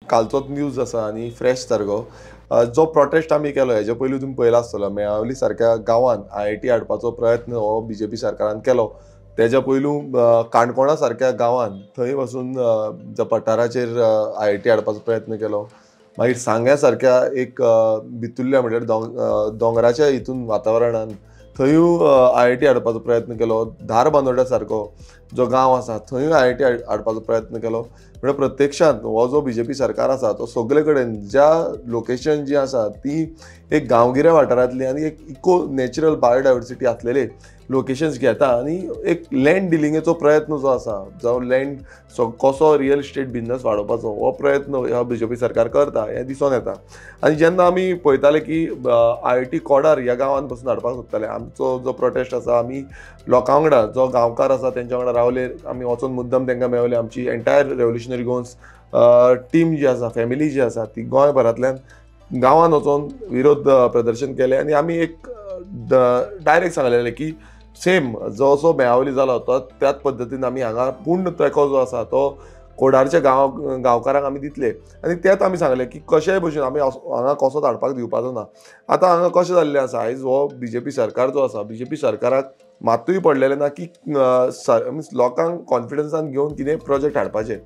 कालचोच news आसा आनी fresh सारको जो प्रोटेस्ट आमी केलो हेजे पयलीं तुमी पयला आसतलो मेळावली सारक्या गांवांत आयआयटी हाडपाचो प्रयत्न हो बीजेपी सरकारान केलो. तेज्या पयलू काणकोणा सारक्या गांवांत थंय वचून पठाराचेर आयआयटी हाडपाचो प्रयत्न केलो. मागीर सांग्या सारक्या एक भितुरल्या म्हणल्यार दोंगराच्या हितून वातावरणान थंयूय आयआयटी हाडपाचो प्रयत्न केलो. धारबांदोड्या सारको जो गांव आसा थंयूय आयआयटी हाडपाचो प्रयत्न केलो. म्हणजे प्रत्यक्षांत हो जो बीजेपी सरकार आसा तो सगळे कडेन ज्या लोकेशन जी आसा ती एक गांवगिऱ्या वाठारांतली आनी एक इको नॅचरल बायोडायवर्सिटी आसलेले लोकेशन्स घेता आनी एक लँड डिलिंगेचो प्रयत्न जो आसा जो लँड कसो रियल इस्टेट बिझनस वाडोवपाचो हो प्रयत्न ह्या बीजेपी सरकार करता हें दिसून येता. आनी जेन्ना आमी पळयताले की आयआयटी कोडार ह्या गांवांत बसून हाडपाक सोदताले आमचो जो प्रोटेस्ट आसा आमी लोकां वांगडा जो गांवकार आसा तेंच्या वांगडा रावले आमी वचून मुद्दम तांकां मेळवले. आमची एंटायर रेव्होल्युशनरी गोन्स टीम जी आसा फॅमिली जी आसा ती गोंयभरांतल्यान गांवांत वचून विरोध प्रदर्शन केलें आनी आमी एक डायरेक्ट सांगलेलें की सेम जो मेळावली जालो तो त्याच पद्दतीन आमी हांगा पूर्ण तेंको जो आसा तो कोडारच्या गांवकारांक आमी दितले आनी तेंच आमी सांगलें की कशेय भशेन आमी हांगा कसोच हाडपाक दिवपाचो ना. आतां हांगा कशें जाल्लें आसा आयज हो बीजेपी सरकार जो आसा बीजेपी सरकाराक मातूय पडलेलें ना की मीन्स लोकांक कॉन्फिडन्सान घेवन कितें प्रोजेक्ट हाडपाचें.